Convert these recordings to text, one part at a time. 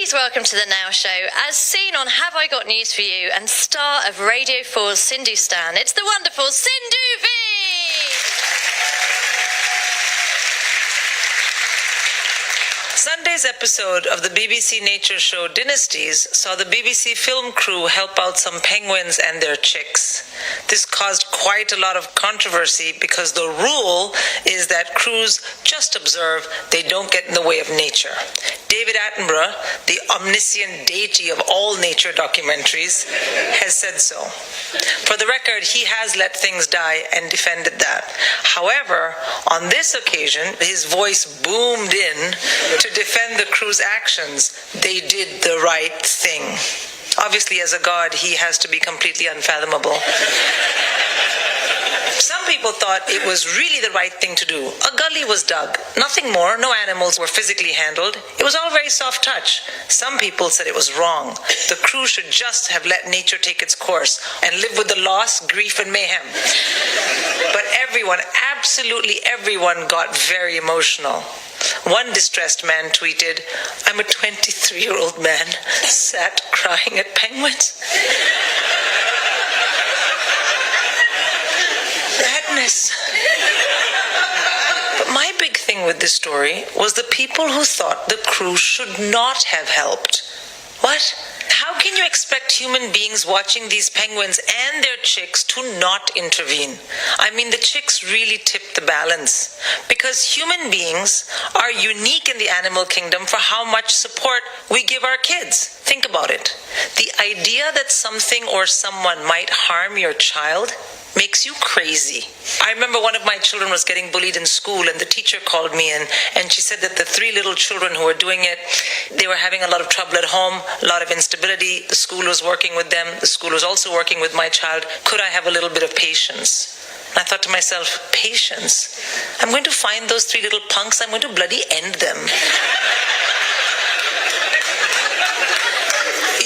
Please welcome to the Now Show, as seen on Have I Got News For You and star of Radio 4's Sindhu Stan, it's the wonderful Sindhu Vee! Sunday's episode of the BBC nature show Dynasties saw the BBC film crew help out some penguins and their chicks. This caused quite a lot of controversy because the rule is that crews just observe, they don't get in the way of nature. David Attenborough, the omniscient deity of all nature documentaries, has said so. For the record, he has let things die and defended that. However, on this occasion, his voice boomed in to defend the crew's actions. They did the right thing. Obviously, as a god, he has to be completely unfathomable. Some people thought it was really the right thing to do. A gully was dug. Nothing more. No animals were physically handled. It was all very soft touch. Some people said it was wrong. The crew should just have let nature take its course and live with the loss, grief, and mayhem. But everyone, absolutely everyone, got very emotional. One distressed man tweeted, "I'm a 23-year-old man sat crying at penguins." Madness. But my big thing with this story was the people who thought the crew should not have helped. What? How can you expect human beings watching these penguins and their chicks to not intervene? I mean, the chicks really tip the balance. Because human beings are unique in the animal kingdom for how much support we give our kids. Think about it. The idea that something or someone might harm your child makes you crazy. I remember one of my children was getting bullied in school, and the teacher called me in, and she said that the 3 little children who were doing it, they were having a lot of trouble at home, a lot of instability. The school was working with them. The school was also working with my child. Could I have a little bit of patience? And I thought to myself, patience? I'm going to find those 3 little punks. I'm going to bloody end them.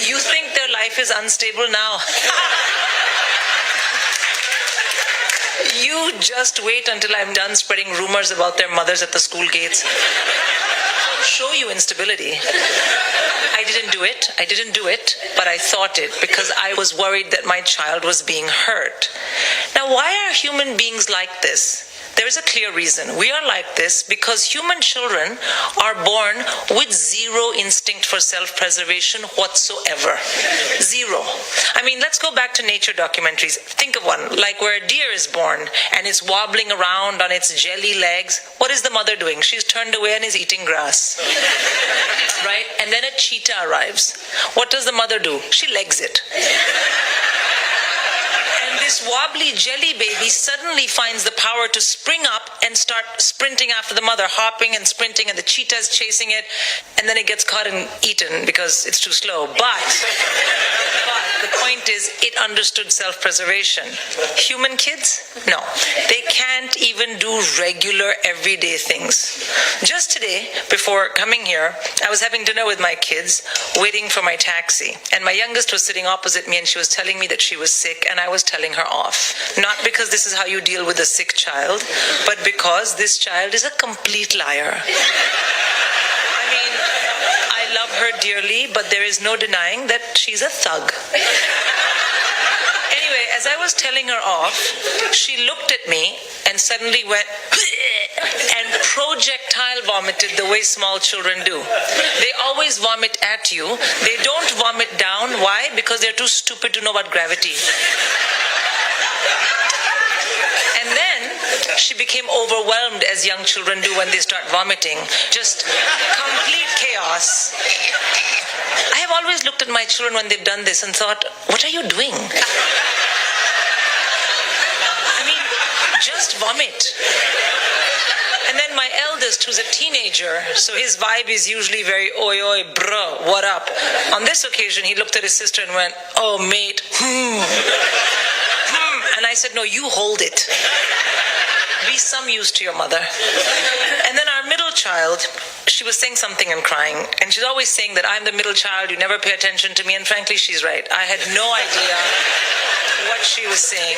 You think their life is unstable now? You just wait until I'm done spreading rumors about their mothers at the school gates. I'll show you instability. I didn't do it, but I thought it because I was worried that my child was being hurt. Now, why are human beings like this? There is a clear reason. We are like this because human children are born with zero instinct for self-preservation whatsoever. Zero. I mean, let's go back to nature documentaries. Think of one, like where a deer is born and it's wobbling around on its jelly legs. What is the mother doing? She's turned away and is eating grass. Right? And then a cheetah arrives. What does the mother do? She legs it. This wobbly jelly baby suddenly finds the power to spring up and start sprinting after the mother, hopping and sprinting, and the cheetah is chasing it, and then it gets caught and eaten because it's too slow. But the point is, it understood self-preservation. Human kids? No. They can't even do regular, everyday things. Just today, before coming here, I was having dinner with my kids, waiting for my taxi, and my youngest was sitting opposite me, and she was telling me that she was sick, and I was telling her off. Not because this is how you deal with a sick child, but because this child is a complete liar. I mean, I love her dearly, but there is no denying that she's a thug. Anyway, as I was telling her off, she looked at me and suddenly went and projectile vomited the way small children do. They always vomit at you. They don't vomit down. Why? Because they're too stupid to know about gravity. And then she became overwhelmed, as young children do when they start vomiting. Just complete chaos. I have always looked at my children when they've done this and thought, what are you doing? I mean, just vomit. And then my eldest, who's a teenager, so his vibe is usually very, oi, oi, bro, what up? On this occasion, he looked at his sister and went, oh, mate, And I said, no, you hold it. Be some use to your mother. And then our middle child, she was saying something and crying. And she's always saying that I'm the middle child, you never pay attention to me. And frankly, she's right. I had no idea what she was saying.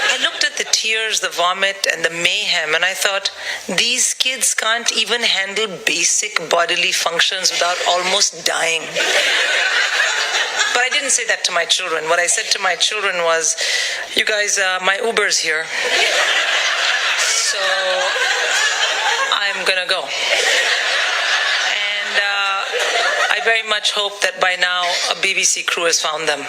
I looked at the tears, the vomit, and the mayhem, and I thought, these kids can't even handle basic bodily functions without almost dying. But I didn't say that to my children. What I said to my children was, you guys, my Uber's here. So I'm gonna go. And I very much hope that by now a BBC crew has found them.